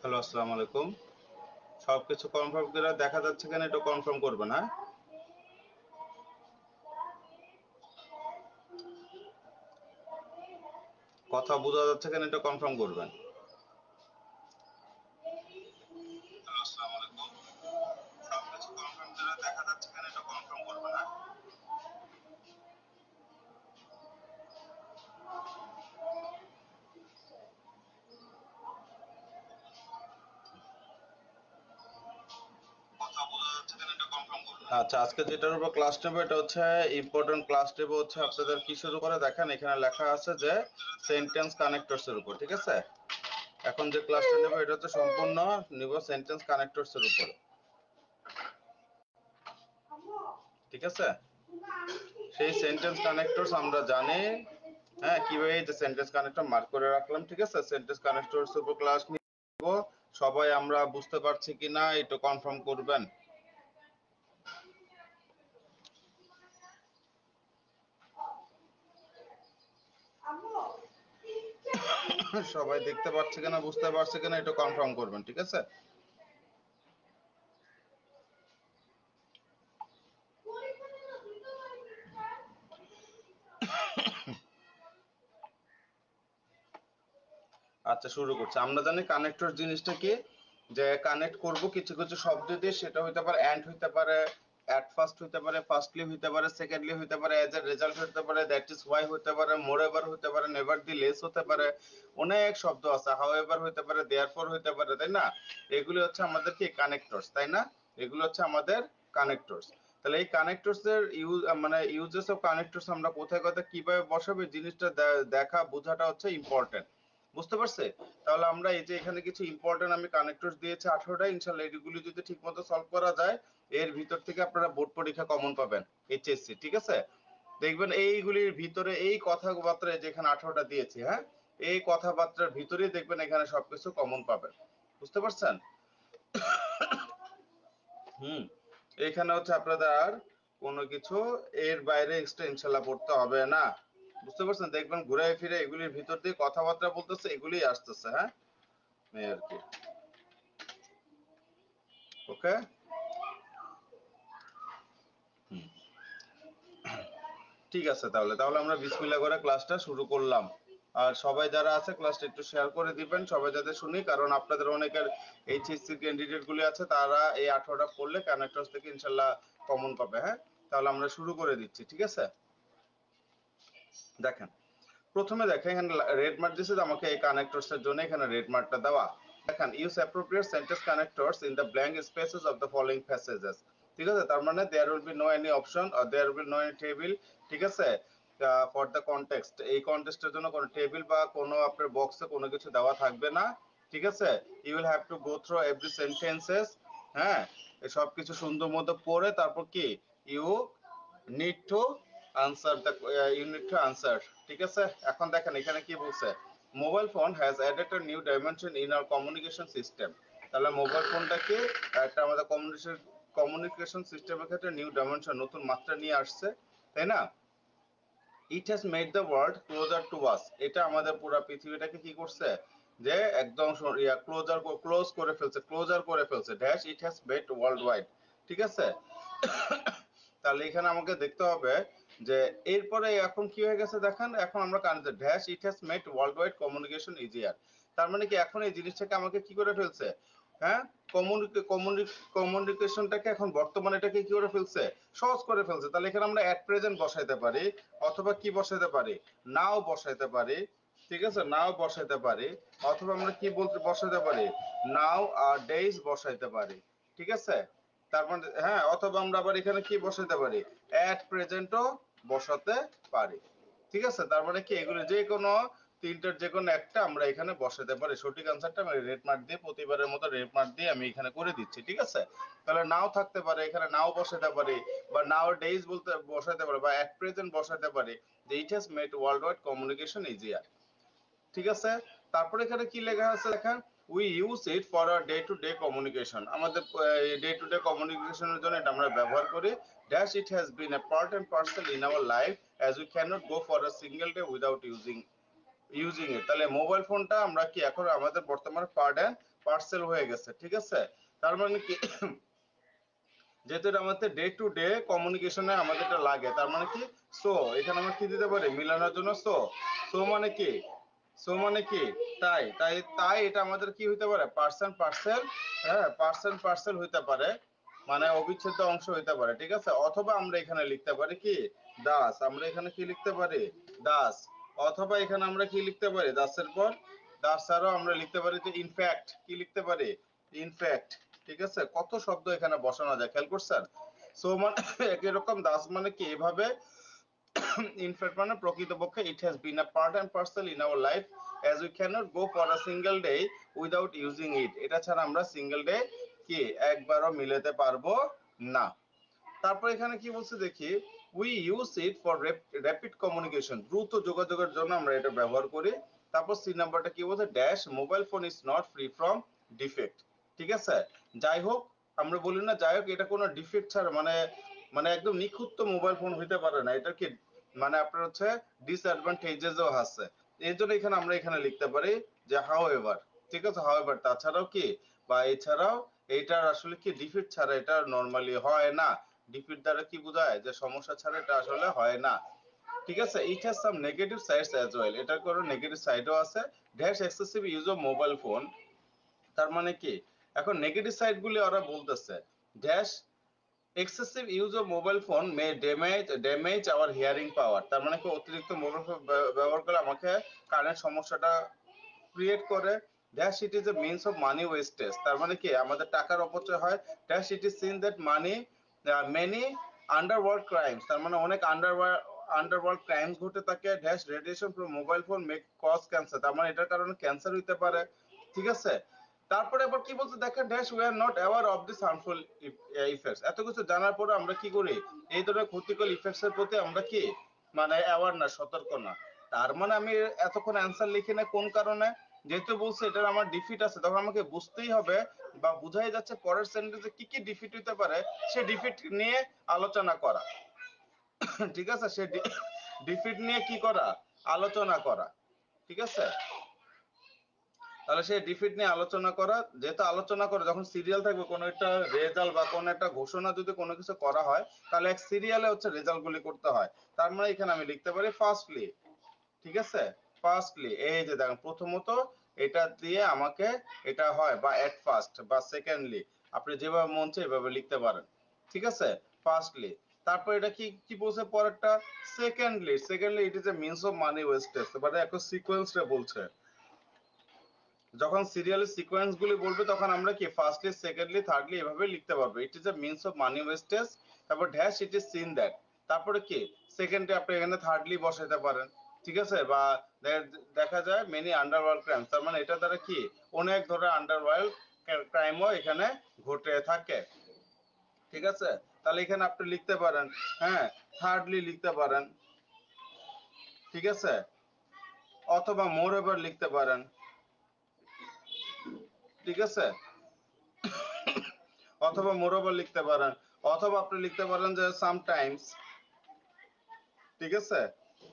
Hello, আসসালামু আলাইকুম। সবকিছু কনফার্ম করে দেখা যাচ্ছে কিনা একটু কনফার্ম করবেন, হ্যাঁ? কথা বোঝা যাচ্ছে কিনা একটু কনফার্ম করবেন। হ্যালো, আসসালামু আলাইকুম। সবকিছু কনফার্ম করে দেখা যাচ্ছে কিনা একটু কনফার্ম করবেন, হ্যাঁ? কথা বোঝা যাচ্ছে কিনা একটু কনফার্ম করবেন। আচ্ছা, আজকে যেটার উপর ক্লাস নেব এটা হচ্ছে ইম্পর্টেন্ট ক্লাস নেব হচ্ছে আপনাদের কিসের উপরে দেখেন এখানে লেখা আছে যে সেন্টেন্স কানেক্টরস এর উপর, ঠিক আছে? এখন যে ক্লাসটা নেব এটা হচ্ছে সম্পূর্ণ নিব সেন্টেন্স কানেক্টরস এর উপর, ঠিক আছে? সেই সেন্টেন্স কানেক্টরস আমরা জানি, হ্যাঁ, কিভাবে এই যে সেন্টেন্স কানেক্টর মার্ক করে রাখলাম, ঠিক আছে? সেন্টেন্স কানেক্টরস উপর ক্লাস নিব। সবাই আমরা বুঝতে পারছি কিনা একটু কনফার্ম করবেন। সবাই দেখতে পাচ্ছে কিনা বুঝতে পারছে কিনা একটু কনফার্ম করবেন, ঠিক আছে? আচ্ছা, শুরু করছি। আমরা জানি কানেক্টর জিনিসটা কি, যে কানেক্ট করব কিছু কিছু শব্দ দিয়ে, সেটা হইতে পারে এন্ড হইতে পারে, অ্যাট ফার্স্ট হইতে পারে, ফার্স্টলি হইতে পারে, সেকেন্ডলি হইতে পারে, এজ এ রেজাল্ট হইতে পারে, দ্যাট ইজ ওয়াই হইতে পারে, মোরএভার হইতে পারে, নেভার দি লেস হতে পারে, অনেক শব্দ আছে, হাউএভার হইতে পারে, দেয়ারফর হইতে পারে, তাই না? এগুলি হচ্ছে আমাদের কি কানেক্টরস, তাই না? এগুলো হচ্ছে আমাদের কানেক্টরস। তাহলে এই কানেক্টরস এর মানে ইউজেস অফ কানেক্টরস আমরা কোথায় কোথায় কিভাবে বসাবো এই জিনিসটা দেখা বোঝাটা হচ্ছে ইম্পর্টেন্ট। বুঝতে পারছে? তাহলে আমরা এই যে এখানে কিছু ইম্পর্টেন্ট আমি কানেক্টরস দিয়েছি 18টা, ইনশাআল্লাহ এগুলি যদি ঠিকমতো সলভ করা যায় এর ভিতর থেকে আপনারা বোর্ড পরীক্ষা কমন পাবেন, এইচএসসি, ঠিক আছে? দেখবেন এইগুলির ভিতরে এই কথাবার্তা যেখানে 18টা দিয়েছি, হ্যাঁ, এই কথাবার্তার ভিতরেই দেখবেন এখানে সবকিছু কমন পাবেন। বুঝতে পারছেন? হুম। এখানে হচ্ছে আপনাদের আর কোনো কিছু এর বাইরে এক্সট্রা ইনশাআল্লাহ পড়তে হবে না। বুঝতে পারছেন? দেখবেন ঘুরে ফিরে এগুলির ভিতর দিয়ে কথাবার্তা বলতেছে, এগুলিই আসতেছে, হ্যাঁ, এই আর কি। ওকে, ঠিক আছে। তাহলে তাহলে আমরা বিসমিল্লাহ করে ক্লাসটা শুরু করলাম। আর সবাই যারা আছে ক্লাসটা একটু শেয়ার করে দিবেন, সবাই যাতে শুনি, কারণ আপনাদের অনেকের এইচএসসি ক্যান্ডিডেট গুলি আছে, তারা এই 18টা পড়লে কানেক্টরস থেকে ইনশাল্লাহ কমন পাবে, হ্যাঁ? তাহলে আমরা শুরু করে দিচ্ছি, ঠিক আছে? দেখেন, প্রথমে দেখেন এখানে রেড মার্ক দিয়েছে, আমাকে এই কানেক্টরস এর জন্য এখানে রেড মার্কটা দেওয়া। দেখেন, use appropriate sentence connectors in the blank spaces of the following passages, ঠিক আছে? তার মানে there will be no any option or there will no any table, ঠিক আছে? ফর দ্য কনটেক্সট, এই কনটেক্সটের জন্য কোনো টেবিল বা কোনো আপনার বক্সে কোনো কিছু দেওয়া থাকবে না, ঠিক আছে? You will have to go through every sentences, হ্যাঁ, এই সব কিছু সুন্দর মতো পড়ে তারপর কি you need to answer the unit to answer, ঠিক আছে? এখন দেখেন এখানে কি বলছে, mobile phone has added a new dimension in our communication system. তাহলে মোবাইল ফোনটাকে একটা আমাদের কমিউনিকেশন সিস্টেমের ক্ষেত্রে নিউ ডাইমেনশন, নতুন মাত্রা নিয়ে আসছে, তাই না? ইট has made the world closer to us, এটা আমাদের পুরো পৃথিবীটাকে কি করছে, যে একদম ক্লোজ করে ফেলছে, ক্লোজার করে ফেলছে, dash it has made world wide, ঠিক আছে? তাহলে এখানে আমাকে দেখতে হবে যে এরপরে এখন কি হয়ে গেছে দেখেন, এখন আমরা connect dash it has made world wide communication easier. তার মানে কি এখন এই জিনিসটাকে আমাকে কি করে ফেলছে, হ্যাঁ, কমিউনিকেশনটাকে এখন বর্তমানে এটাকে কি করে ফেলছে, সহজ করে ফেলছে। তাহলে এখানে আমরা অ্যাট প্রেজেন্ট বসাইতে পারি, অথবা কি বসাইতে পারি, নাও বসাইতে পারি, ঠিক আছে? নাও বসাইতে পারি, অথবা আমরা কি বলতে বসাইতে পারি, নাও আর ডেইজ বসাইতে পারি, ঠিক আছে? তার মানে হ্যাঁ, অথবা আমরা আবার এখানে কি বসাতে পারি, অ্যাট প্রেজেন্টও বসাতে পারি, ঠিক আছে? তার মানে কি এগুলো যে কোনো তিনটার যে কোনো একটা আমরা এখানে বসাতে পারি। সঠিক আনসারটা আমি রেড মার্ক দিয়ে প্রতিবারের মতো রেড মার্ক দিয়ে আমি এখানে করে দিচ্ছি, ঠিক আছে? তাহলে নাও থাকতে পারে, এখানে নাও বসাতে পারি, বা নাও ডেইজ বলতে বসাতে পারি, বা অ্যাট প্রেজেন্ট বসাতে পারি, যে it has made world wide communication easier, ঠিক আছে? তারপরে এখানে কি লেখা আছে দেখেন, we use it for our day to day communication, আমাদের ডে টু ডে কমিউনিকেশনের জন্য এটা আমরা ব্যবহার করি, dash it has been a part and parcel in our life as we cannot go for a single day without using it. তাহলে mobile ফোনটা আমরা কি এখন আমাদের বর্তমানে পার্ট এন্ড পার্সেল হয়ে গেছে, ঠিক আছে। তার মানে কি যেহেতু এটা আমাদের ডে টু ডে কমিউনিকেশনে আমাদের এটা লাগে, তার মানে কি সো এখানে আমরা কি দিতে পারি মিলানোর জন্য সো। সো মানে কি, সো মানে কি তাই তাই তাই এটা আমাদের কি হইতে পারে পার্সন পার্সেল, হ্যাঁ পার্সন পার্সেল হইতে পারে, মানে অবিচ্ছেদ্য অংশ হইতে পারে, ঠিক আছে। অথবা আমরা এখানে লিখতে পারি কি দাস, আমরা এখানে কি লিখতে পারি দাস। অথবা এখানে আমরা কি লিখতে পারি দাসের পর দাস ছাড়াও আমরা লিখতে পারি যে ইনফ্যাক্ট, কি লিখতে পারি ইনফ্যাক্ট, ঠিক আছে। কত শব্দ এখানে বসানো যায় খেয়াল করছেন। সো মানে একই রকম দাস মানে কি এভাবে ইনফ্যাক্ট মানে প্রকৃতপক্ষে it has been a part and parcel in our life as we cannot go for a single day without using it. এটা ছাড়া আমরা সিঙ্গেল ডে কি একবারও মিলাতে পারবো না। তারপর এখানে কি বলছে দেখি, we use it for rapid communication, দ্রুত যোগাযোগের জন্য আমরা এটা ব্যবহার করি। তারপর সি নাম্বারটা কি বলছে, dash mobile phone is not free from defect, ঠিক আছে। যাই হোক আমরা বলি না, যাই হোক এটা কোনো ডিফেক্ট ছাড়া মানে মানে একদম নিখুঁত তো মোবাইল ফোন হইতে পারে না, এটা কি মানে আপনার হচ্ছে ডিসঅ্যাডভান্টেজেসও আছে। এই জন্য এখানে আমরা এখানে লিখতে পারি যে হাউ এভার, ঠিক আছে। হাউ এভার তাছাড়াও কি বা এছাড়াও এইটার আসলে কি ডিফিট ছাড়া এটা নরমালি হয় না। ডিফিট দ্বারা কি বোঝায় যে সমস্যা ছাড়া এটা আসলে হয় না, ঠিক আছে। It has some negative sides as well, এটার কোনো নেগেটিভ সাইডও আছে। Dash excessive use of mobile phone, তার মানে কি এখন নেগেটিভ সাইড গুলি ওরা বলতেছে dash excessive use of mobile phone may damage our hearing power, তার মানে কি অতিরিক্ত মোবাইল ফোন ব্যবহার করলে আমাকে কানের সমস্যাটা ক্রিয়েট করে। Dash it is a means of money wastage, তার মানে কি আমাদের টাকার অপচয় হয়। Dash it is seen that money many underworld crimes, তার মানে অনেক আন্ডারওয়ার্ল্ড ক্রাইমস ঘটে থাকে। Dash radiation from mobile phone make cause cancer, তার মানে এটার কারণে ক্যান্সার হইতে পারে, ঠিক আছে। তারপরে আবার কি বলছে দেখেন, dash we are not aware of this harmful effects, এত কিছু জানার পরে আমরা কি করি এই ধরনের ক্ষতিকর ইফেক্টস এর প্রতি আমরা কি মানে অ্যাওয়ার না, সতর্ক না। তার মানে আমি এতক্ষণ অ্যান্সার লিখি না কোন কারণে, যেহেতু বলছে এটার আমার ডিফিট আছে তখন আমাকে বুঝতেই হবে বা বুঝাই যাচ্ছে পরের সেন্টেন্সে কি কি ডিফিট হতে পারে সে ডিফিট নিয়ে আলোচনা করা, ঠিক আছে। সে ডিফিট নিয়ে কি করা আলোচনা করা, ঠিক আছে। তাহলে সে ডিফিট নিয়ে আলোচনা করা, যেহেতু আলোচনা করে যখন সিরিয়াল থাকবে কোনো একটা রেজাল্ট বা কোনো একটা ঘোষণা যদি কোনো কিছু করা হয় তাহলে এক সিরিয়ালে হচ্ছে রেজাল্ট গুলি করতে হয়। তার মানে এখানে আমি লিখতে পারি ফার্স্টলি, ঠিক আছে। ফার্স্টলি এই যে দেখেন প্রথমত এটা দিয়ে আমাকে এটা হয় বা এট ফার্স্ট বা সেকেন্ডলি, আপনি যেভাবে মন চায় এভাবে লিখতে পারেন, ঠিক আছে। ফার্স্টলি তারপর এটা কি কি বলছে পরেরটা, secondly, secondly it is a means of money wastage, মানে একটা সিকোয়েন্সে বলছে। যখন সিরিয়ালের সিকোয়েন্স গুলি বলবে তখন আমরা কি ফার্স্টলি সেকেন্ডলি থার্ডলি এভাবে লিখতে পারবো। It is a means of money wastage, তারপর dash it is seen that, তারপরে কি সেকেন্ডে আপনি এখানে থার্ডলি বসাইতে পারেন, ঠিক আছে। বা দেখা যায় মেনি আন্ডারওয়ার্ল্ড ক্রাইম, তার মানে এটা দ্বারা কি অনেক ধরনের আন্ডারওয়ার্ল্ড ক্রাইমও এখানে ঘটে থাকে, ঠিক আছে। তাহলে এখানে আপনি লিখতে পারেন হ্যাঁ থার্ডলি লিখতে পারেন, ঠিক আছে। অথবা মোর এভার লিখতে পারেন, ঠিক আছে। অথবা মোরওভার লিখতে পারেন, অথবা আপনি লিখতে পারেন যে সামটাইমস, ঠিক আছে।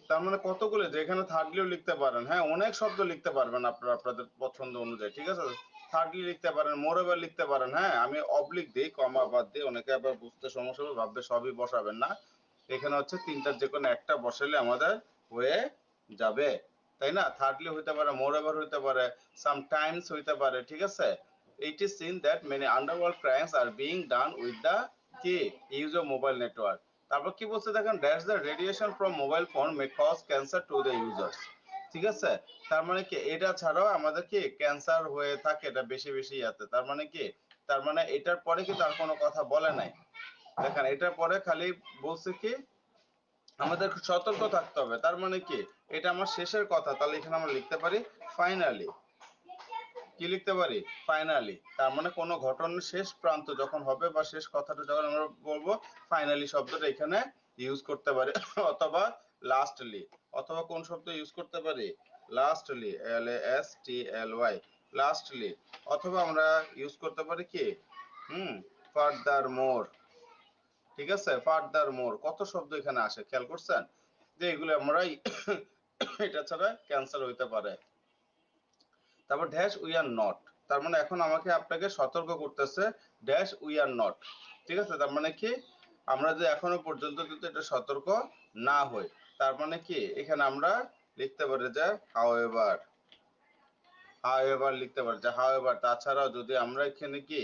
তার মানে কতগুলো যে এখানে থার্ডলিও লিখতে পারেন, হ্যাঁ অনেক শব্দ লিখতে পারবেন আপনারা আপনাদের পছন্দ অনুযায়ী, ঠিক আছে। থার্ডলি লিখতে পারেন, মোরওভার লিখতে পারেন, হ্যাঁ আমি অবলিক দিই কমা বাদ দিই, অনেকে আবার বুঝতে সমস্যা হবে ভাববে সবই বসাবেন না, এখানে হচ্ছে তিনটার যে কোনো একটা বসালে আমাদের হয়ে যাবে, তাই না। থার্ডলি হইতে পারে, মোরওভার হইতে পারে, সামটাইমস হইতে পারে, ঠিক আছে। It is seen that many underworld crimes are being done with the কি use of mobile network, তারপর কি বলছে দেখেন, that's the radiation from mobile phone may cause cancer to the users, ঠিক আছে। তার মানে কি এটা ছাড়াও আমাদের কি ক্যান্সার হয়ে থাকে এটা বেশি বেশি আছে, তার মানে কি তার মানে এটার পরে কি তার কোনো কথা বলে নাই, দেখেন এটার পরে খালি বলছে কি আমাদের সতর্ক থাকতে হবে, তার মানে কি এটা আমার শেষের কথা, তাহলে এখানে আমরা লিখতে পারি ফাইনালি, কি লিখতে পারি ফাইনালি, তার মানে কোনো ঘটনার শেষ প্রান্ত যখন হবে বা শেষ কথাটা যখন আমরা বলবো ফাইনালি শব্দটা এখানে ইউজ করতে পারি। অথবা লাস্টলি, অথবা কোন শব্দ ইউজ করতে পারি লাস্টলি, LASTLY, লাস্টলি। অথবা আমরা ইউজ করতে পারি কি ফার্দার মোর, ঠিক আছে। ফার্দার মোর কত শব্দ এখানে আসে খেয়াল করছেন যে এগুলো আমরা এটা ছাড়া ক্যান্সেল হইতে পারে। তারপর ড্যাশ উই আর নট, তার মানে এখন আমাকে আপনাকে সতর্ক করতেছে ড্যাশ উই আর নট। ঠিক আছে, তার মানে কি আমরা যে এখনো পর্যন্ত যদি এটা সতর্ক না হই, তার মানে কি এখানে আমরা লিখতে পারি যে হাউএভার, হাউএভার লিখতে পারি যে হাউএভার, তাছাড়াও যদি আমরা এখানে কি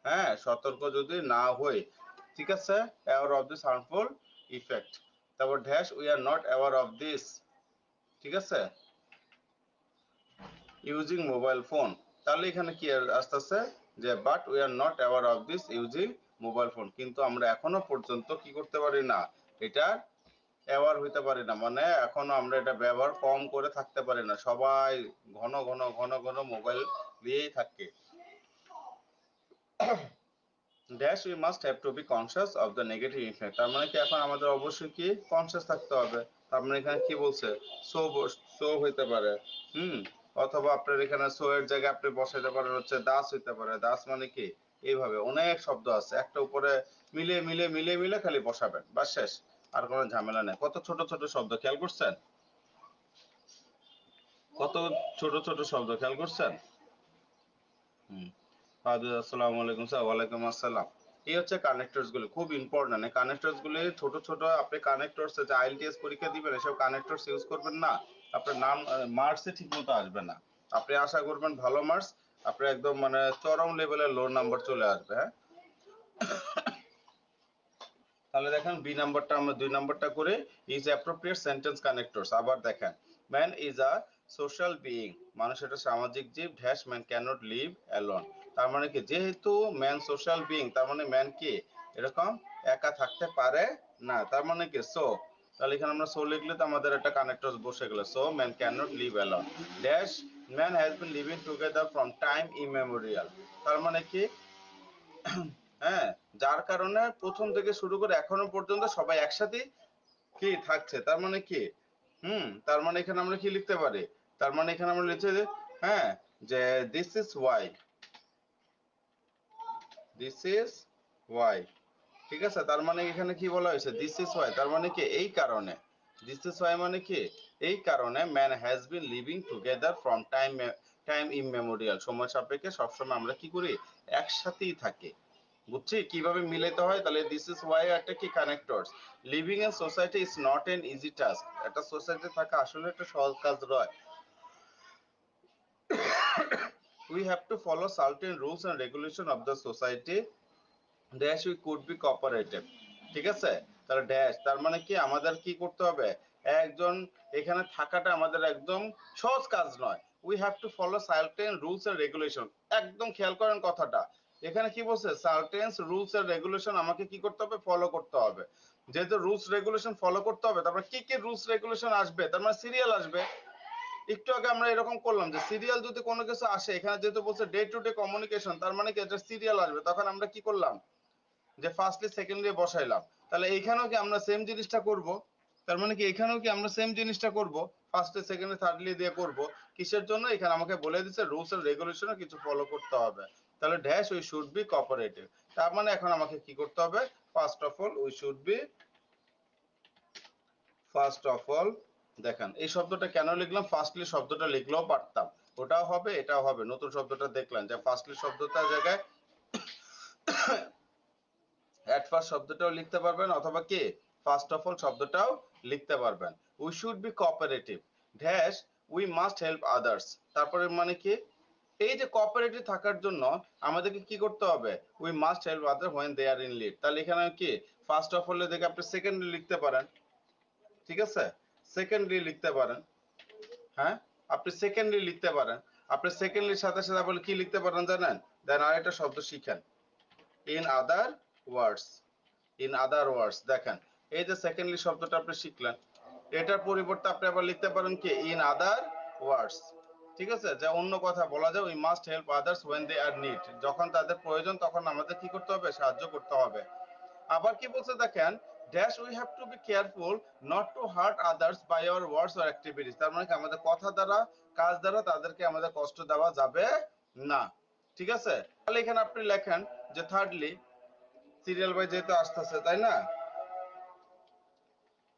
হ্যাঁ সতর্ক যদি না হই, ঠিক আছে, aware of this harmful effect, তারপর dash we are not aware of this, ঠিক আছে, ইউজিং মোবাইল ফোন। তাহলে এখানে কি আসতেছে যে but we are not aware of this using mobile phone, কিন্তু আমরা এখনো পর্যন্ত কি করতে পারি না, এটা অ্যাওয়ার হইতে পারি না, মানে এখনো আমরা এটা ব্যবহার কম করে থাকতে পারি না, সবাই ঘন ঘন ঘন ঘন মোবাইল দিয়েই থাকে। Dash we must have to B conscious of the negative effect, তার মানে কি এখন আমাদের অবশ্যই কি কনসিয়াস থাকতে হবে। তার মানে এখানে কি বলছে সো, সো হইতে পারে, হুম, অথবা আপনার এখানে সো এর জায়গায় আপনি বসাইতে পারেন হচ্ছে দাস হইতে পারে, দাস মানে কি এইভাবে অনেক শব্দ আছে, একটা উপরে মিলে মিলে মিলে মিলে খালি বসাবেন, বা শেষ, আর কোনো ঝামেলা নেই। কত ছোট ছোট শব্দ খেয়াল করছেন, কত ছোট ছোট শব্দ খেয়াল করছেন। হুম, আসসালামু আলাইকুম স্যার। ওয়ালাইকুম আসসালাম। এই হচ্ছে কানেক্টরস গুলো, খুব ইম্পর্টেন্ট। এই কানেক্টরস গুলো ছোট ছোট, আপনি কানেক্টরস যে আইএলটিএস পরীক্ষা দিবেন এসব কানেক্টরস ইউজ করবেন না, আপনার নাম মার্কসে ঠিক মতো আসবে না। আপনি আশা করবেন ভালো মার্কস, আপনি একদম মানে চরম লেভেলের লো নাম্বার চলে আসবে। হ্যাঁ, তাহলে দেখেন বি নাম্বারটা আমরা 2 নাম্বারটা করে ইজ অ্যাপ্রোপ্রিয়েট সেন্টেন্স কানেক্টরস। আবার দেখেন man is a social being, মানুষ একটা সামাজিক জীব, dash man cannot live alone, তার মানে কি যেহেতু ম্যান সোশ্যাল বিইং, তার মানে ম্যান কি এরকম একা থাকতে পারে না, তার মানে কি সো, তাহলে এখানে আমরা সো লিখলে তো আমাদের একটা কানেক্টরস বসে গেল, so man cannot live alone, dash man has been living together from time immemorial, তার মানে কি হ্যাঁ যার কারণে প্রথম থেকে শুরু করে এখনো পর্যন্ত সবাই একসাথে কি থাকছে, তার মানে কি তার মানে এখানে আমরা কি লিখতে পারি, তার মানে এখানে আমরা লিখছি যে হ্যাঁ যে this is Y, this is Y, ঠিক আছে, তার মানে এখানে কি বলা হয়েছে দিস ইজ ওয়াই, তার মানে কি এই কারণে, দিস ইজ ওয়াই মানে কি এই কারণে man has been living together from time, time immemorial, সময় সাপেক্ষে সবসময় আমরা কি করি একসাথেই থাকি। বুঝছি কিভাবে মিলাতে হয়, তাহলে দিস ইজ ওয়াই একটা কি connectors, living in society is not an easy task, একটা সোসাইটি থাকা আসলে একটা সহজ কাজ নয়। We have to follow certain rules and regulation of the society, dash we could be cooperative, ঠিক আছে, তাহলে ড্যাশ তার মানে কি আমাদের কি করতে হবে, একজন এখানে থাকাটা আমাদের একদম সহজ কাজ নয়। We have to follow certain rules and regulation, একদম খেয়াল করেন কথাটা, এখানে কি বলছে সার্টেন রুলস এন্ড রেগুলেশন আমাকে কি করতে হবে ফলো করতে হবে, যেহেতু রুলস রেগুলেশন ফলো করতে হবে, তারপর কি কি রুলস রেগুলেশন আসবে, তার মানে সিরিয়াল আসবে। একটু আগে আমরা এরকম করলাম যে সিরিয়াল যদি কোনো কিছু আসে, এখানে যেহেতু বলছে ডে টু ডে কমিউনিকেশন, তার মানে কি এটা সিরিয়াল আসবে, তখন আমরা কি করলাম যে ফার্স্টলি সেকেন্ডলি বসাইলাম, তাহলে এইখানেও কি আমরা সেম জিনিসটা করব, তার মানে কি এখানেও কি আমরা সেম জিনিসটা করব, ফার্স্টলি সেকেন্ডলি থার্ডলি দিয়ে করব, কিসের জন্য এখানে আমাকে বলে দিচ্ছে রুলস এন্ড রেগুলেশন কিছু ফলো করতে হবে, তাহলে dash we should be cooperative, তার মানে এখন আমাকে কি করতে হবে, first of all we should be, first of all, দেখেন এই শব্দটা কেন লিখলাম, ফার্স্টলি শব্দটা লিখলেও পারতাম, ওটাও হবে এটাও হবে, নতুন শব্দটা দেখলাম যে ফার্স্টলি শব্দটার জায়গায় অ্যাট ফার্স্ট শব্দটাও লিখতে পারবেন, অথবা কি ফার্স্ট অফ অল শব্দটাও লিখতে পারবেন। We should be cooperative, dash we must help others, তারপরে মানে কি এই যে কোঅপারেটিভ থাকার জন্য আমাদেরকে কি করতে হবে, we must help other when they are in lead, তাহলে এখানে কি ফার্স্ট অফ অল দেখে আপনি সেকেন্ডলি লিখতে পারেন, ঠিক আছে, সেকেন্ডলি লিখতে পারেন, হ্যাঁ আপনি সেকেন্ডলি লিখতে পারেন, আপনি সেকেন্ডলির সাথে সাথে আপনি কি লিখতে পারেন জানেন, দেন আরেকটা শব্দ শিখেন, in other words, in other ওয়ার্ডস, দেখেন এই যে সেকেন্ডলি শব্দটা আপনি শিখলেন, এটার পরিবর্তে আপনি আবার লিখতে পারেন কি ইন আদার ওয়ার্ডস, ঠিক আছে, যে অন্য কথা বলা যায় we must help others when they are need, যখন তাদের প্রয়োজন তখন আমাদের কি করতে হবে সাহায্য করতে হবে। আবার কি বলছে দেখেন, dash we have to be careful not to hurt others by our words or activities, তার মানে কি আমাদের কথা দ্বারা কাজ দ্বারা তাদেরকে আমাদের কষ্ট দেওয়া যাবে না, ঠিক আছে, তাহলে এখানে আপনি লেখেন যে থার্ডলি, সিরিয়াল বাই যেহেতু আসতেছে তাই না,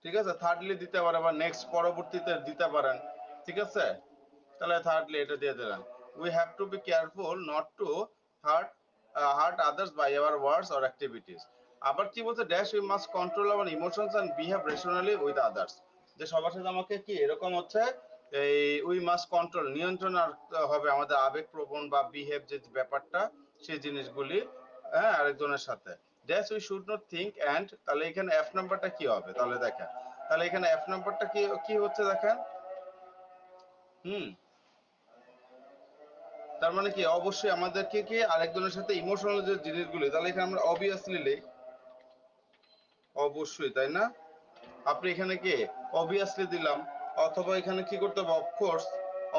ঠিক আছে, থার্ডলি দিতে পারেন বা নেক্সট পরবর্তীতে দিতে পারেন, ঠিক আছে, তাহলে থার্ডলি এটা দিয়ে দিলেন, we have to be careful not to hurt others by our words or activities. আবার কি বলছে, dash we must control our emotions and behave rationally with others, যে সবার সাথে আমাকে কি এরকম হচ্ছে এই উই মাস্ট কন্ট্রোল, নিয়ন্ত্রণ হবে আমাদের আবেগপ্রবণ বা বিহেভ যে ব্যাপারটা সেই জিনিসগুলি, হ্যাঁ, আরেকজনের সাথে। Dash we should not think and, তাহলে এখানে এফ নাম্বারটা কি হবে, তাহলে দেখেন, তাহলে এখানে এফ নাম্বারটা কি কি হচ্ছে দেখেন, হুম, তার মানে কি অবশ্যই আমাদেরকে কি আরেকজনের সাথে ইমোশনাল যে জিনিসগুলি, তাহলে এখানে আমরা অবভিয়াসলি লিখ, অবশ্যই, তাই না? আপনি এখানে কি অবভিয়াসলি দিলাম, অথবা এখানে কি করতে হবে, অফকোর্স,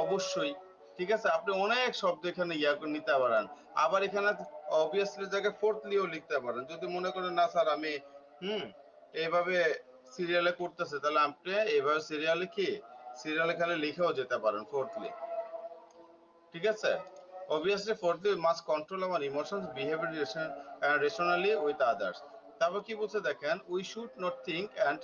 অবশ্যই, ঠিক আছে, আপনি অনেক শব্দ এখানে ইয়া করে নিতে পারেন। আবার এখানে অবভিয়াসলি জায়গায় ফোর্থলিও লিখতে পারেন, যদি মনে করেন না স্যার আমি হুম এইভাবে সিরিয়ালে করতেছে, তাহলে আপনি এইভাবে সিরিয়ালে কি সিরিয়ালে খালি লিখেও যেতে পারেন ফোর্থলি, ঠিক আছে। obviously fourthly we must control our emotions behavior rationally with others। তারপর কি বলছে দেখেন, we should not think and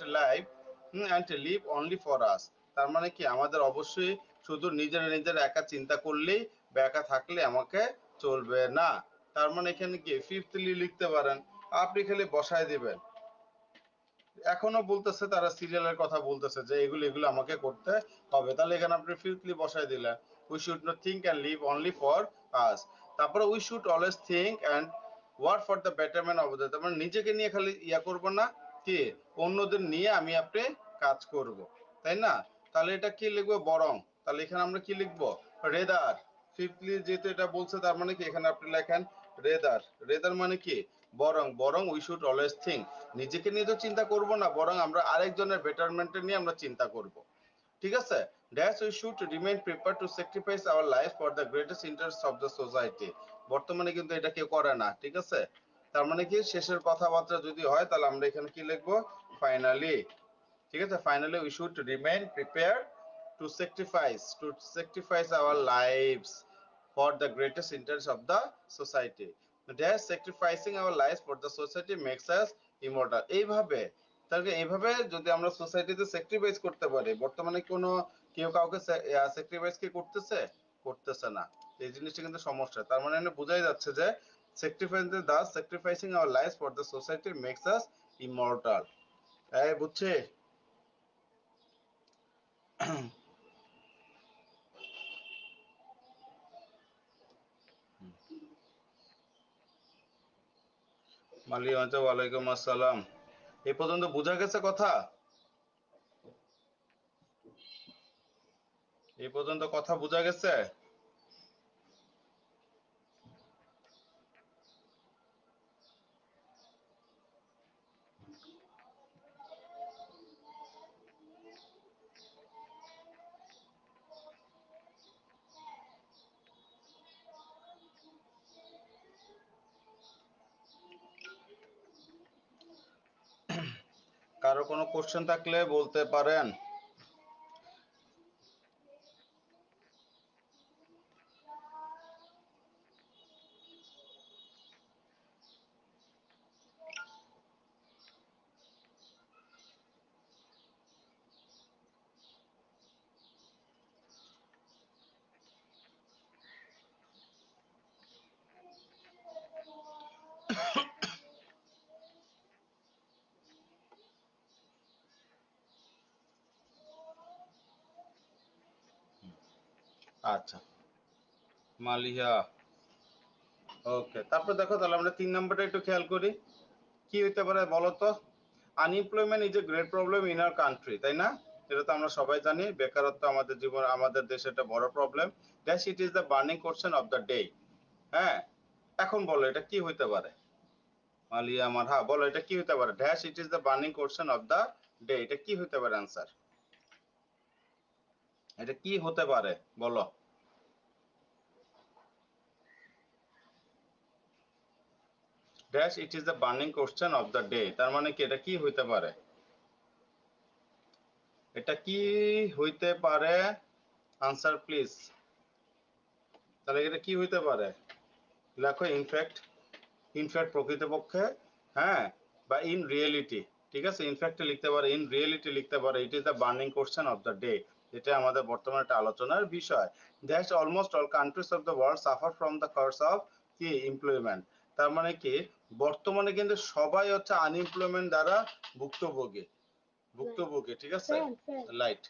live only for us। তার মানে কি আমাদের অবশ্যই শুধু নিজের একা চিন্তা করলেই বা একা থাকলে আমাকে চলবে না। তার মানে এখানে কি ফিফথলি লিখতে পারেন, আপনি খালি বসায় দিবেন, এখনো বলতেছে তারা সিরিয়ালের কথা বলতেছে যে এগুলো এগুলো আমাকে করতে হবে, তাহলে এখানে আপনি ফিফথলি বসায় দিলেন, we should not think and live only for us. তারপরে we should always think and work for the betterment of the, তার মানে নিজেকে নিয়ে খালি ইয়া করবো না, কি অন্যদের নিয়ে আমি আপনি কাজ করব, তাই না? তাহলে এটা কি লিখবো, বরং, তাহলে এখানে আমরা কি লিখবো, রেদার। ফিফথলি যেহেতু এটা বলছে, তার মানে কি এখানে আপনি লেখেন রেদার, রেদার মানে কি বরং, বরং উই শুড অলওয়েজ থিঙ্ক, নিজেকে নিয়ে তো চিন্তা করব না, বরং আমরা আরেকজনের বেটারমেন্টের নিয়ে আমরা চিন্তা করব, ঠিক আছে। Dash we should remain prepare to sacrifice hour life for the greatest interest of the society. বর্তমানে কিন্তু এটা কেউ করে না, ঠিক আছে। তার মানে কি শেষের কথাবার্তা যদি হয়, তাহলে আমরা এখানে কি লিখবো, ফাইনালি, ঠিক আছে, finally we should remain prepare to sacrifice our lives for the greatest interest of the society. Dash sacrificing our life for the society makes us immortal. এইভাবে, তাহলে এইভাবে যদি আমরা সোসাইটিতে স্যাক্রিফাইস করতে পারি, বর্তমানে কোনো কেউ কাউকে স্যাক্রিফাইস কি করতেছে, করতেছে না, এই জিনিসটা কিন্তু সমস্যা। তার মানে এখানে বোঝাই যাচ্ছে যে sacrificing our life for the society makes us immortal. এই বুঝছে? ওয়ালাইকুম আসসালাম। এই পর্যন্ত বোঝা গেছে কথা? এই পর্যন্ত কথা বোঝা গেছে? কারো কোনো কোশ্চেন থাকলে বলতে পারেন। আচ্ছা, মালিহা, ওকে। তারপর দেখো, তাহলে আমরা 3 নম্বরটা একটু খেয়াল করি, কি হইতে পারে বলো তো। Unemployment is a great problem in our country, তাই না? এটা তো আমরা সবাই জানি, বেকারত্ব আমাদের জীবন আমাদের দেশে একটা বড় প্রবলেম। দ্যাশ ইট is the burning question of the day. হ্যাঁ, এখন বলো এটা কি হইতে পারে, মালিয়া আমার, হ্যাঁ বলো এটা কি হইতে পারে, dash it is the burning question of the day, এটা কি হইতে পারে অ্যান্সার, এটা কি হতে পারে বলো। Dash it is the burning question of the day, তার মানে কি এটা কি হইতে পারে, এটা কি হইতে পারে, আনসার প্লিজ। তাহলে এটা কি হইতে পারে, লেখো ইনফ্যাক্ট, ইনফ্যাক্ট প্রকৃতপক্ষে, হ্যাঁ, বা ইন রিয়েলিটি, ঠিক আছে, ইনফ্যাক্টে লিখতে পারে, ইন রিয়েলিটি লিখতে পারে, it is the burning question of the day. এটা আমাদের বর্তমানে একটা আলোচনার বিষয়। That almost all countries of the world suffer from the curse of কি এমপ্লয়মেন্ট। তার মানে কি বর্তমানে কিন্তু সবাই হচ্ছে আনএমপ্লয়মেন্ট দ্বারা ভুক্তভোগী, ঠিক আছে, লাইট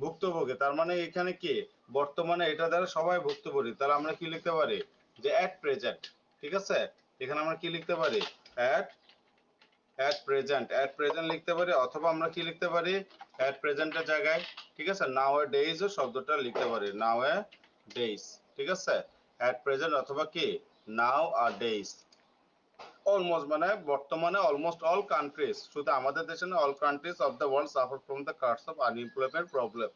ভুক্তভোগী। তার মানে এখানে কি বর্তমানে এটা দ্বারা সবাই ভুক্তভোগী। তাহলে আমরা কি লিখতে পারি যে অ্যাট প্রেজেন্ট, ঠিক আছে, এখানে আমরা কি লিখতে পারি অ্যাট প্রেজেন্ট লিখতে পারি, অথবা আমরা কি লিখতে পারি অ্যাট প্রেজেন্টের জায়গায়, ঠিক আছে, নাও এ ডেইজ ও শব্দটা লিখতে পারি, নাও এ ডেইজ, ঠিক আছে, অ্যাট প্রেজেন্ট অথবা কি নাও আর ডেইজ। অলমোস্ট মানে বর্তমানে অলমোস্ট অল কান্ট্রিজ, শুধু আমাদের দেশে না, all countries of the world suffer from the curse of unemployment problem,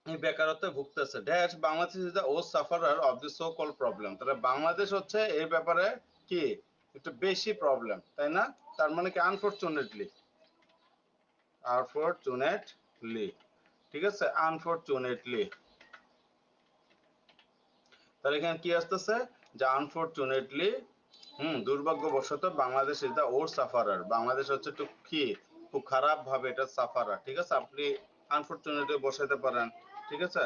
এই বেকারত্বে ভুগতেছে। Dash Bangladesh is the worst sufferer of the so called problem. তাহলে বাংলাদেশ হচ্ছে এই ব্যাপারে কি একটু বেশি প্রবলেম, তাই না? তার মানে কি আনফরচুনেটলি, ঠিক আছে, আনফরচুনেটলি। তাহলে এখানে কি আসতেছে যে আনফরচুনেটলি, দুর্ভাগ্যবশত Bangladesh is the or sufferer, Bangladesh হচ্ছে একটু কি খুব খারাপ ভাবে এটা সাফারার, ঠিক আছে। আপনি আনফরচুনেটলি বসাইতে পারেন, ঠিক আছে,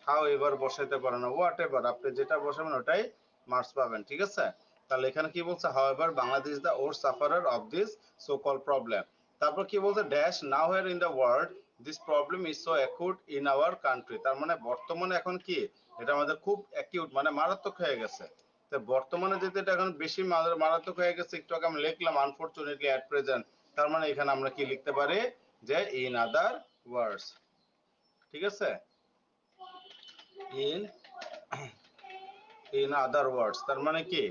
হাউ এভার বসাইতে পারেন, হোয়াট এভার, আপনি যেটা বসাবেন ওটাই মার্কস পাবেন, ঠিক আছে। তাহলে এখানে কি বলছে, how ever Bangladesh is the or sufferer of this so called problem. তারপর কি বলছে, dash now here in the world this problem is so acute in our country. তার মানে বর্তমানে এখন কি এটা আমাদের খুব অ্যাকিউট মানে মারাত্মক হয়ে গেছে। তো বর্তমানে যেহেতু এটা এখন বেশি মারাত্মক হয়ে গেছে, একটু আগে আমি লিখলাম আনফরচুনেটলি অ্যাট প্রেজেন্ট, তার মানে এখানে আমরা কি লিখতে পারি যে ইন আদার ওয়ার্ডস, ঠিক আছে, ইন ইন আদার ওয়ার্ডস, তার মানে কি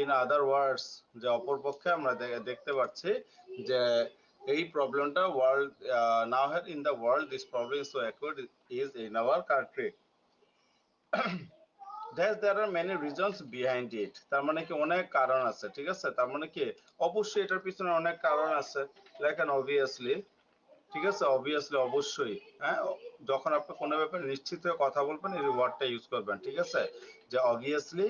ইন আদার ওয়ার্ডস, যে অপরপক্ষে আমরা দেখতে পাচ্ছি যে এই প্রবলেমটা world now here in the world this problem is so acute is in our country. there are many reasons behind it, তার মানে কি অনেক কারণ আছে, ঠিক আছে। তার মানে কি অবশ্যই এটার পিছনে অনেক কারণ আছে, লেখেন অবভিয়াসলি, ঠিক আছে, অবভিয়াসলি অবশ্যই, হ্যাঁ, যখন আপনি কোনো ব্যাপারে নিশ্চিত হয়ে কথা বলবেন এই ওয়ার্ডটা ইউজ করবেন, ঠিক আছে, যে obviously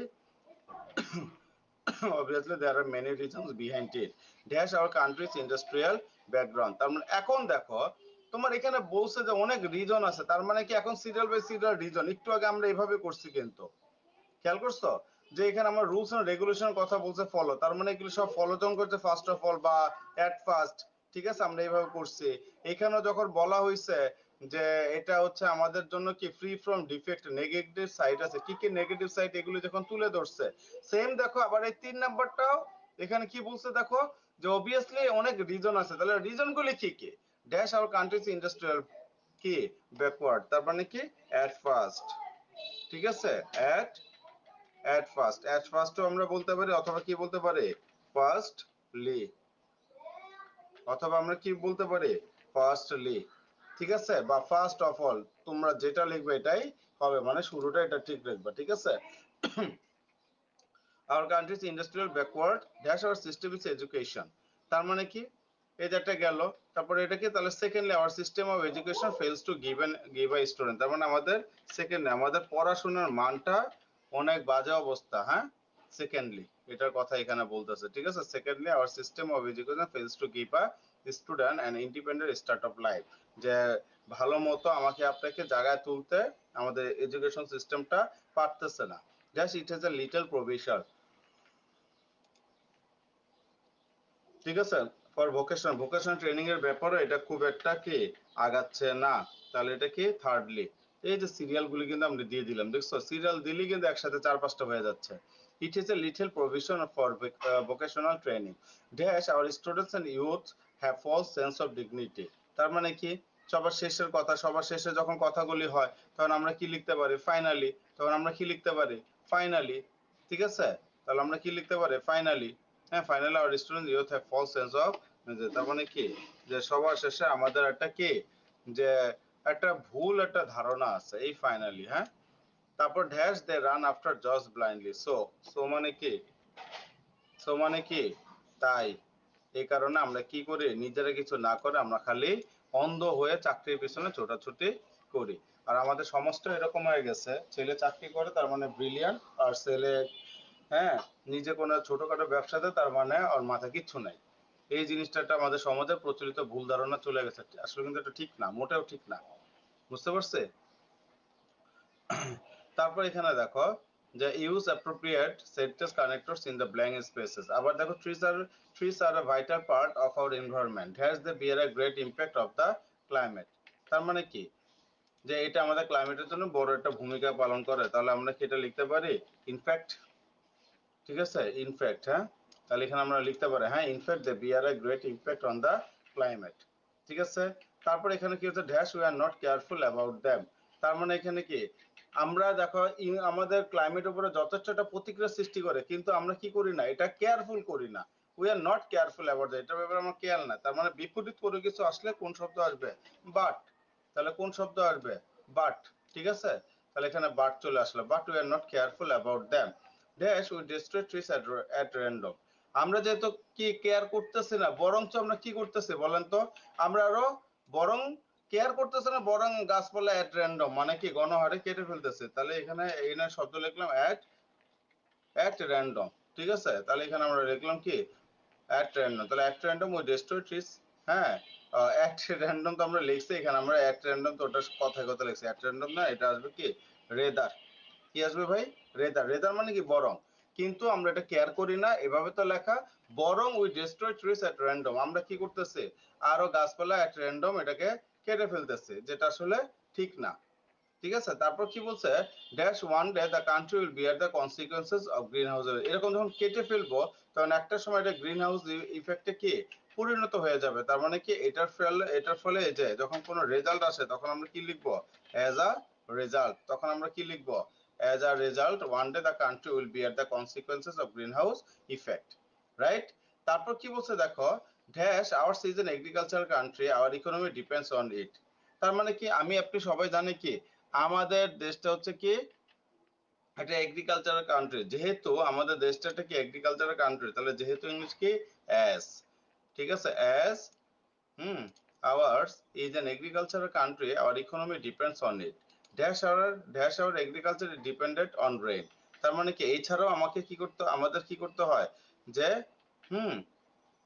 obviously there are many reasons behind it dash our country's industrial background। তার মানে এখন দেখো তোমার এখানে বলছে যে অনেক রিজন আছে, তার মানে কি এখন সিরিয়াল বাই সিরিয়াল রিজন, একটু আগে আমরা এইভাবে করছি কিন্তু খেয়াল করছো যে এখানে আমার রুলস এন্ড রেগুলেশন কথা বলছে ফলো, তার মানে এগুলো সব ফলো যখন করছে ফার্স্ট অফ অল বা এট ফার্স্ট, ঠিক আছে, আমরা এইভাবে করছি। এখানেও যখন বলা হয়েছে যে এটা হচ্ছে আমাদের জন্য কি free from defect, negative side আছে, কি কি নেগেটিভ সাইড এগুলো যখন তুলে ধরছে, সেম দেখো আবার এই 3 নাম্বারটাও এখানে কি বলছে দেখো যে অবভিয়াসলি অনেক রিজন আছে। তাহলে রিজন গুলি কি কি, ড্যাশ আওয়ার কান্ট্রিজ ইন্ডাস্ট্রিয়াল কি ব্যাকওয়ার্ড, তার মানে কি এট ফার্স্ট, ঠিক আছে, এট ফার্স্টও আমরা বলতে পারি, অথবা কি বলতে পারি ফার্স্টলি, অথবা আমরা কি বলতে পারি ফার্স্টলি, ঠিক আছে, বা ফার্স্ট অফ অল, তোমরা যেটা লিখবে এটাই হবে, মানে শুরুটা এটা ঠিক লিখবে, ঠিক আছে। our country is industrial backward dash our system is education, তার মানে কি এই যে একটা গেল, তারপরে এটা কি, তাহলে secondly our system of education fails to give a student, তার মানে আমাদের সেকেন্ডলি আমাদের পড়াশোনার মানটা অনেক বাজে অবস্থা, হ্যাঁ, সেকেন্ডলি এটার কথা এখানে বলতেছে, ঠিক আছে, secondly our system of education fails to give a student an independent start of life, যে ভালো মতো আমাকে আপনাকে জায়গায় তুলতে আমাদের এডুকেশন সিস্টেমটা পারতেছে না, just it has a little provision, ঠিক আছে, ফর ভোকেশনাল ট্রেনিং এর ব্যাপারে এটা খুব একটা কি আগাচ্ছে না। তাহলে এটা কি থার্ডলি, এই যে সিরিয়াল গুলি কিন্তু আমরা দিয়ে দিলাম, দেখছো সিরিয়াল দিলেই কিন্তু একসাথে 4-5টা হয়ে যাচ্ছে। It is a little provision for vocational training dash our students and youth have false sense of dignity, তার মানে কি সবার শেষের কথা, সবার শেষে যখন কথাগুলি হয় তখন আমরা কি লিখতে পারি ফাইনালি, তখন আমরা কি লিখতে পারি ফাইনালি, ঠিক আছে, তাহলে আমরা কি লিখতে পারি ফাইনালি, হ্যাঁ, finally our student youth have false sense of, তার মানে কি যে সবার শেষে আমাদের একটা কি যে একটা ভুল একটা ধারণা আছে এই ফাইনালি, হ্যাঁ। তারপর dash they run after just blindly, so মানে কি, মানে কি তাই এই কারণে আমরা কি করি নিজেরা কিছু না করে আমরা খালি অন্ধ হয়ে চাকরির পিছনে ছোটাছুটি করি। আর আমাদের সমাজটা এরকম হয়ে গেছে, ছেলে চাকরি করে তার মানে ব্রিলিয়ান্ট, আর ছেলে, হ্যাঁ, নিজে কোনো ছোটখাটো ব্যবসাতে তার মানে ওর মাথায় কিচ্ছু নাই, এই জিনিসটা আমাদের সমাজে প্রচলিত ভুল ধারণা চলে গেছে, আসলে কিন্তু এটা ঠিক না, মোটেও ঠিক না, বুঝতে পারছে? তারপর এখানে দেখো যে use appropriate sentence connectors in the blank spaces. আবার দেখো trees are a vital part of our environment, has they bear a great impact of the climate. তার মানে কি, যে এটা আমাদের ক্লাইমেটের জন্য বড় একটা ভূমিকা পালন করে, তাহলে আমরা কি এটা লিখতে পারি ইনফ্যাক্ট, ঠিক আছে, ইনফ্যাক্ট, হ্যাঁ, তাহলে এখানে আমরা লিখতে পারি হ্যাঁ in fact they bear a great impact on the climate, ঠিক আছে। তারপর এখানে কি হচ্ছে, dash we are not careful about them. তার মানে এখানে কি, আমরা দেখো আমাদের ক্লাইমেট উপরে যথেষ্ট একটা প্রতিক্রিয়া সৃষ্টি করে, কিন্তু আমরা কি করি না, এটা কেয়ারফুল করি না, we are not careful about that, এটার ব্যাপারে আমরা কেয়ার না। তার মানে বিপরীত কোনো কিছু আসলে কোন শব্দ আসবে, বাট। তাহলে কোন শব্দ আসবে, বাট, ঠিক আছে। তাহলে এখানে বাট চলে আসলো, but we are not careful about them dash we destroy trees at random. আমরা যেহেতু কি কেয়ার করতেছি না, বরঞ্চ আমরা কি করতেছি বলেন তো, আমরা আরো বরং কেয়ার করতেছে না, বরং গাছপালা অ্যাট র্যান্ডম মানে কি গণহারে কেটে ফেলতেছে। তাহলে এখানে এই না শব্দ লিখলাম অ্যাট র্যান্ডম, ঠিক আছে। তাহলে এখানে আমরা লিখলাম কি অ্যাট র্যান্ডম, তাহলে at random we destroy trees, হ্যাঁ, অ্যাট র্যান্ডম তো আমরা লিখছি, এখানে আমরা অ্যাট র্যান্ডম তো ওটা কথায় কথা লিখছি, অ্যাট র্যান্ডম না, এটা আসবে কি রেদার, কি আসবে ভাই, রেদার। রেদার মানে কি বরং, কিন্তু আমরা এটা কেয়ার করি না, এভাবে তো লেখা, বরং we destroy trees at random, আমরা কি করতেছি, আরো গাছপালা অ্যাট র্যান্ডম এটাকে কেটে ফেলতেছে, যেটা আসলে ঠিক না, ঠিক আছে। তারপর কি বলছে, dash one day the country will bear the consequences of green house, এরকম যখন কেটে ফেলবো তখন একটা সময় এটা গ্রিন হাউস ইফেক্টে কি পরিণত হয়ে যাবে। তার মানে কি এটার ফলে এই যে যখন কোনো রেজাল্ট আসে তখন আমরা কি লিখবো, অ্যাজ আ রেজাল্ট, তখন আমরা কি লিখবো, as a result one day the country will bear the consequences of green house effect, right. তারপর কি বলছে দেখো, dash our is an agriculture country our economy depends on it. তার মানে কি, আমি আপনি সবাই জানি কি আমাদের দেশটা হচ্ছে কি একটা এগ্রিকালচারাল কান্ট্রি, যেহেতু আমাদের দেশটা একটা কি এগ্রিকালচারাল কান্ট্রি, তাহলে যেহেতু ইংলিশ কি অ্যাজ, ঠিক আছে, as, hmm, hours is an agricultural country our economy depends on it, dash our agriculture is dependent on rain. তার মানে কি এছাড়াও আমাকে কি করতে, আমাদের কি করতে হয়, যে হুম,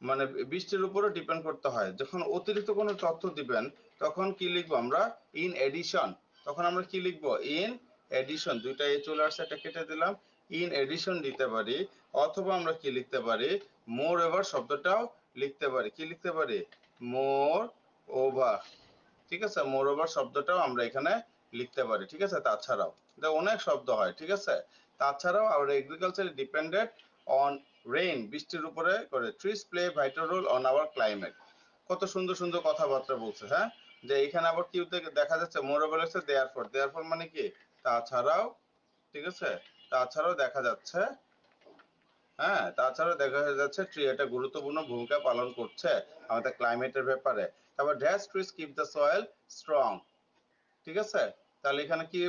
মানে বৃষ্টির উপরে ডিপেন্ড করতে হয়। যখন অতিরিক্ত কোনো তথ্য দিবেন তখন কি লিখবো আমরা, ইন এডিশন, তখন আমরা কি লিখবো, ইন এডিশন, দুইটা এ চলে আসছে, এটা কেটে দিলাম, ইন এডিশন দিতে পারি, অথবা আমরা কি লিখতে পারি, মোর ওভার শব্দটাও লিখতে পারি, কি লিখতে পারি, মোর ওভার, ঠিক আছে, মোর ওভার শব্দটাও আমরা এখানে লিখতে পারি, ঠিক আছে। তাছাড়াও এটা অনেক শব্দ হয়, ঠিক আছে। তাছাড়াও our agriculture is dependent on rain, বৃষ্টির উপরে করে, trees play vital role on our climate, কত সুন্দর সুন্দর কথাবার্তা বলছে, হ্যাঁ, যে এখানে আবার কি দেখা যাচ্ছে, মোর ওভার হচ্ছে দেয়ারফর মানে কি তাছাড়াও, ঠিক আছে, তাছাড়াও দেখা যাচ্ছে, হ্যাঁ, তাছাড়াও দেখা যাচ্ছে ট্রি একটা গুরুত্বপূর্ণ ভূমিকা পালন করছে আমাদের ক্লাইমেটের ব্যাপারে। তারপর dash trees keep the soil strong, ঠিক আছে। তাহলে এখানে কি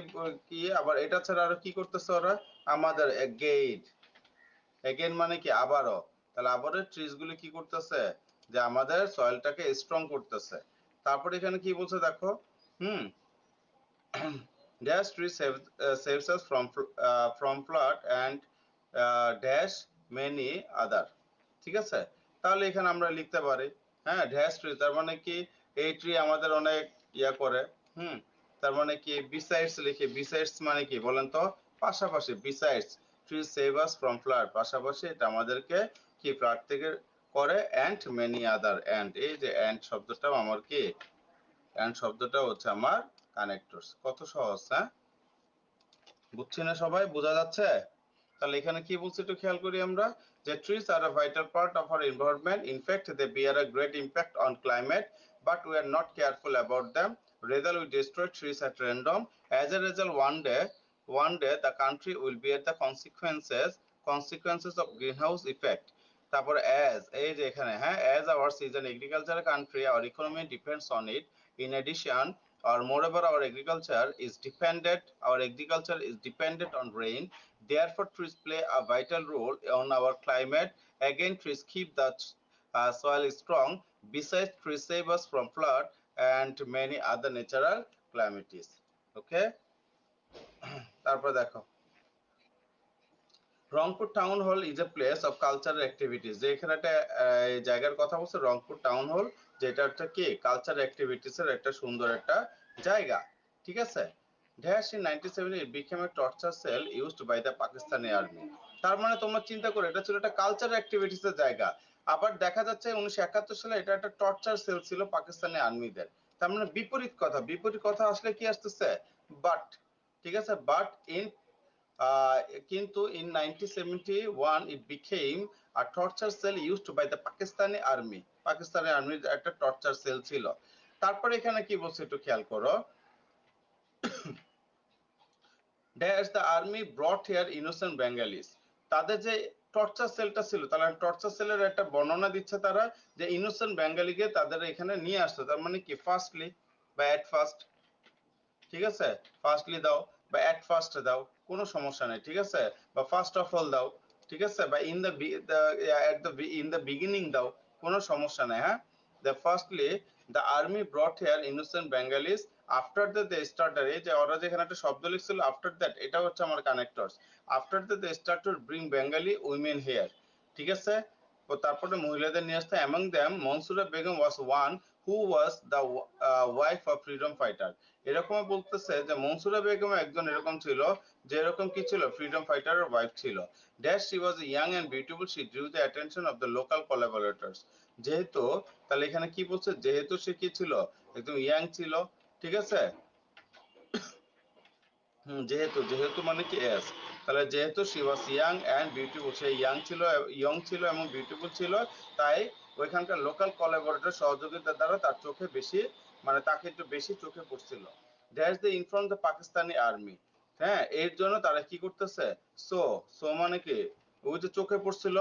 কি আবার এটা ছাড়া আরো কি করতেছে ওরা, আমাদের এগেইন, এগেইন মানে কি আবারও, তাহলে আবারও ট্রিজ গুলি কি করতেছে, যে আমাদের সয়েলটাকে স্ট্রং করতেছে। তারপর এখানে কি বলছে দেখো, হুম, dash tree saves us from flood and dash many other, ঠিক আছে। তাহলে এখানে আমরা লিখতে পারি হ্যাঁ ড্যাশ ট্রি, তার মানে কি এই ট্রি আমাদের অনেক ইয়া করে, হুম, তার মানে কি বিসাইডস লিখি, বিসাইডস মানে কি বলেন তো, পাশাপাশি, besides tree save us from flood, পাশাপাশি এটা আমাদেরকে কি ফ্লাড থেকে করে, অ্যান্ড মেনি আদার, অ্যান্ড এই যে অ্যান্ড শব্দটাও আমার কি, অ্যান্ড শব্দটা হচ্ছে আমার কানেক্টরস, কত সহজ, হ্যাঁ, বুঝছি না সবাই, বোঝা যাচ্ছে? তাহলে এখানে কি বলছে একটু খেয়াল করি আমরা, যে trees are a vital part of our environment, in fact they bear a great impact on climate, but we are not careful about them, rather we destroy trees at random, as a result one day the country will bear the consequences of greenhouse effect। তারপর as, এই যে এখানে হ্যাঁ, as our is an agricultural country our economy depends on it, in addition or moreover our agriculture is dependent on rain, therefore trees play a vital role on our climate, again trees keep the soil strong, besides trees save us from flood and many other natural calamities, okay। তারপর দেখো Rangpur town hall is a place of cultural activities, যে এখানে একটা জায়গার কথা বলছে Rangpur town hall, যেটা হচ্ছে কি কালচারাল অ্যাক্টিভিটিস এর একটা সুন্দর একটা জায়গা, ঠিক আছে। Dash in 1970 it became a torture cell used by the Pakistani army। তার মানে তোমরা চিন্তা করো, এটা ছিল একটা কালচারাল অ্যাক্টিভিটিস এর জায়গা, আবার দেখা যাচ্ছে 1971 সালে এটা একটা টর্চার সেল ছিল পাকিস্তানি আর্মিদের। তার মানে বিপরীত কথা, বিপরীত কথা আসলে কি আসতেছে, বাট, ঠিক আছে, বাট ইন uh, কিন্তু in 1971 it became a torture cell used by the Pakistani army। Pakistani আর্মির একটা টর্চার সেল ছিল। তারপরে এখানে কি বলছে একটু খেয়াল করো, dash the army brought here innocent Bengalis. তাদের যে টর্চার সেলটা ছিল, তারা টর্চার সেলের একটা বর্ণনা দিচ্ছে তারা, যে ইনোসেন্ট বেঙ্গালিকে তাদের এখানে নিয়ে আসতো। তার মানে কি ফার্স্টলি বা এট ফার্স্ট, ঠিক আছে, ফার্স্টলি দাও বা এট ফার্স্ট দাও, কোনো সমস্যা নেই, ঠিক আছে, বা ফার্স্ট অফ অল দাও, ঠিক আছে, বা in the at the in the beginning দাও, কোনো সমস্যা নেই, হ্যাঁ। The firstly the army brought here innocent Bengalis after that they started, এই যে ওরা যেখানে একটা শব্দ লিখছিল আফটার দ্যাট, এটা হচ্ছে আমার connectors. After that they starter bring Bengali women here, ঠিক আছে। তো তারপরে মহিলাদের নিয়ে আসতে, among them Mansura Begum was one who was the wife of freedom fighter. এরকম বলতেছে যে মনসুরা বেগম একজন এরকম ছিল, যে এরকম কি ছিল, ফ্রিডম ফাইটারের ওয়াইফ ছিল। Dash she was young and beautiful she drew the attention of the local collaborators. যেহেতু, তাহলে এখানে কি বলছে, যেহেতু সে কি ছিল, একদম ইয়াং ছিল, ঠিক আছে। যেহেতু, যেহেতু মানে কি এস, তাহলে যেহেতু she was young and beautiful, say young ছিল এবং বিউটিফুল ছিল, তাই ওইখানকার লোকাল কোলাবোরেটর সহযোগিতার দ্বারা তার চোখে বেশি, মানে তাকে একটু বেশি চোখে পড়ছিল। That's the inform the Pakistani army, হ্যাঁ, এর জন্য তারা কি করতেছে, সো, সো মানে কি, ওই যে চোখে পড়ছিল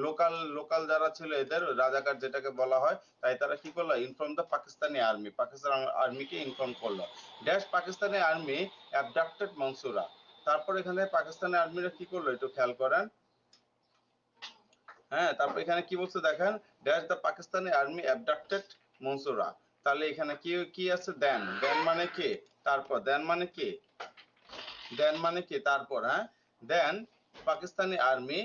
লোকাল, লোকাল যারা ছিল এদের রাজাকার যেটাকে বলা হয়, তাই তারা কি করলো, inform the Pakistani army, Pakistan আর্মিকে ইনফর্ম করলো। Dash Pakistani army abducted Mansura. তারপর এখানে পাকিস্তানি আর্মিরা কি করলো একটু খেয়াল করেন, হ্যাঁ, তারপর এখানে কি বলছে দেখেন, dash the Pakistani army abducted Mansura. তাহলে এখানে কি কি আছে, দেন, দেন মানে কি, তারপর, দেন মানে কি, দেন মানে কি তারপর, হ্যাঁ, then Pakistani army,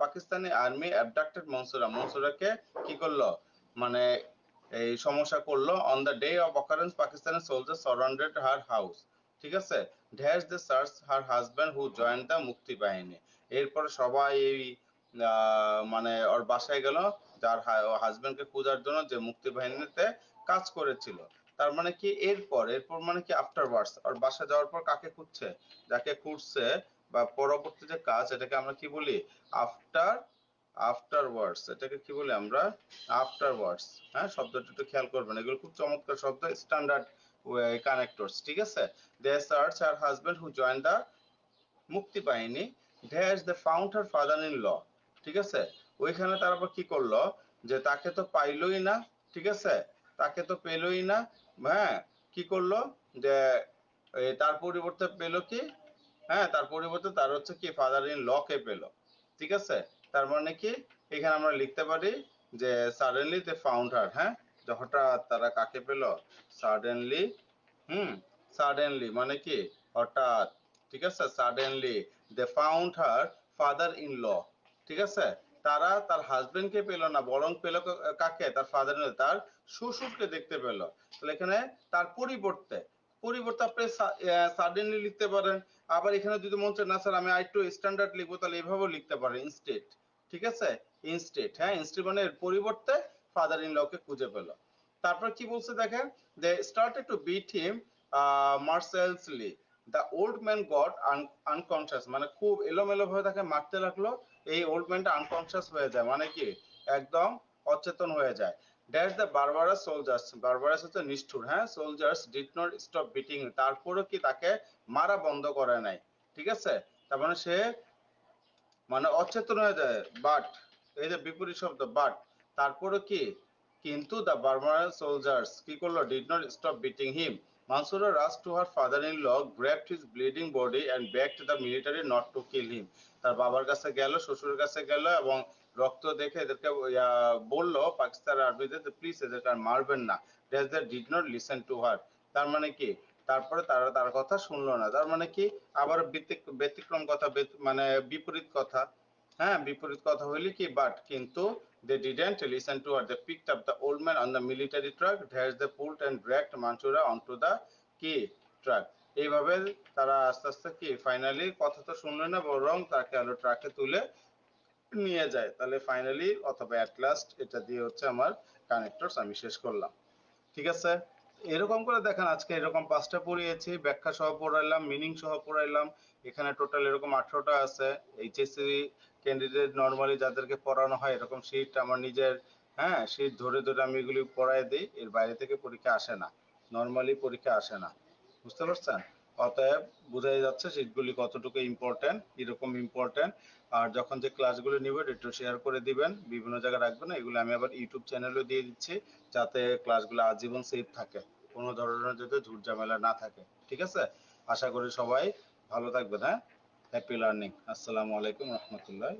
Pakistani army abducted Mansura, মনসুরাকে কি করলো, মানে এই সমস্যা করলো। On the day of occurrence Pakistani soldier surrounded her house, ঠিক আছে। Dash the search her husband who join the Mukti Bahini. এরপর সবাই এই মানে ওর বাসায় গেল, যার হাজব্যান্ডকে খোঁজার জন্য, যে মুক্তি বাহিনীতে কাজ করেছিল। তার মানে কি এরপর, এরপর মানে কি আফটারওয়ার্ডস, ওর বাসা যাওয়ার পর কাকে খুঁজছে, যাকে খুঁজছে বা পরবর্তী যে কাজ, এটাকে আমরা কি বলি, আফটার, আফটারওয়ার্ডস, এটাকে কি বলি আমরা, আফটারওয়ার্ডস। হ্যাঁ, শব্দটা একটু খেয়াল করবেন, এগুলো খুব চমৎকার শব্দ, স্ট্যান্ডার্ড কানেক্টরস, ঠিক আছে। They search her husband who join the Mukti Bahini, dash they found her father in law, ঠিক আছে। ওইখানে তার আবার কি করলো, যে তাকে তো পাইলই না, ঠিক আছে, তাকে তো পেলই না, হ্যাঁ, কি করলো, যে তার পরিবর্তে পেলো কি, হ্যাঁ, তার পরিবর্তে তার হচ্ছে কি ফাদার ইন ল কে পেলো, ঠিক আছে। তার মানে কি, এখানে আমরা লিখতে পারি যে সাডেনলি দে ফাউন্ড হার, হ্যাঁ, যে হঠাৎ তারা কাকে পেলো, সাডেনলি, হুম, সাডেনলি মানে কি হঠাৎ, ঠিক আছে, suddenly they found her father in law, ঠিক আছে। তারা তার হাজবেন্ডকে পেল না, বরং পেল কাকে, তার ফাদার ইন ল, তার শ্বশুরকে দেখতে পেল। তাহলে এখানে তার পরিবর্তে, পরিবর্তে আপনি সাডেনলি লিখতে পারেন। আবার এখানে যদি মন চায় না স্যার আমি আরেকটু স্ট্যান্ডার্ড লিখবো, তাহলে এভাবেও লিখতে পারেন, ইনস্টেড, ঠিক আছে, ইনস্টেড, হ্যাঁ, ইনস্টেড মানে এর পরিবর্তে ফাদার ইন ল কে খুঁজে পেল। তারপর কি বলছে দেখেন, they started to beat him mercilessly, the old man got unconscious, মানে খুব এলোমেলো ভাবে তাকে মারতে লাগলো, এই ওল্ড ম্যানটা আনকনসিয়াস হয়ে যায়, মানে কি একদম অচেতন হয়ে যায়। Dash the barbarous soldiers, barbarous হচ্ছে নিষ্ঠুর, হ্যাঁ, soldiers did not stop beating, তারপরেও কি তাকে মারা বন্ধ করে নাই, ঠিক আছে। তার মানে সে, মানে অচেতন হয়ে যায়, বাট, এই যে বিপরীত শব্দ বাট, তারপরে কি, কিন্তু দ্য বার্মার সোলজার্স কি করলো, did not stop beating him. Mansura rush to her father in law, grabbed his bleeding body and begged the military not to kill him. তার বাবার কাছে গেল, শ্বশুরের কাছে গেল, এবং রক্ত দেখে এদেরকে বললো পাকিস্তান আর্মিদের, প্লিজ এদেরকে আর মারবেন না। That they did not listen to her. তার মানে কি, তারপরে তারা তার কথা শুনলো না। তার মানে কি আবার ব্যতিক্রম কথা মানে বিপরীত কথা। হ্যাঁ, বিপরীত কথা হইলে কি বাট কিন্তু they didn't listen to her. They picked up the old man on the military truck, there's the pulled and dragged Manchura onto the কি ট্রাক। এইভাবে তারা আস্তে আস্তে কি ফাইনালি কথা তো শুনলো না, বরং তাকে হলো ট্রাকে তুলে নিয়ে যায়। তাহলে ফাইনালি অথবা অ্যাট লাস্ট এটা দিয়ে হচ্ছে আমার কানেক্টরস আমি শেষ করলাম। ঠিক আছে, এরকম করে দেখেন আজকে এরকম 5টা পড়িয়েছি, ব্যাখ্যা সহ পড়াইলাম, মিনিং সহ পড়াইলাম। এখানে টোটাল এরকম 18টা আছে। এইচএসসি ক্যান্ডিডেট নর্মালি যাদেরকে পড়ানো হয় এরকম শীট আমার নিজের, হ্যাঁ শীট ধরে ধরে আমি এগুলি পড়াই দিই। এর বাইরে থেকে পরীক্ষা আসে না, নর্মালি পরীক্ষা আসে না। বুঝতে পারছেন? অতএব বোঝাই যাচ্ছে শীটগুলি কতটুকু ইম্পর্টেন্ট, কিরকম ইম্পর্টেন্ট। আর যখন যে ক্লাসগুলো নিবেন একটু শেয়ার করে দিবেন, বিভিন্ন জায়গায় রাখবেন। এগুলো আমি আবার ইউটিউব চ্যানেলেও দিয়ে দিচ্ছি, যাতে ক্লাসগুলো আজীবন সেভ থাকে, কোনো ধরনের যাতে ঝুট ঝামেলা না থাকে। ঠিক আছে, আশা করি সবাই ভালো থাকবেন। হ্যাঁ, হ্যাপি লার্নিং। আসসালামু আলাইকুম রহমতুল্লাহ।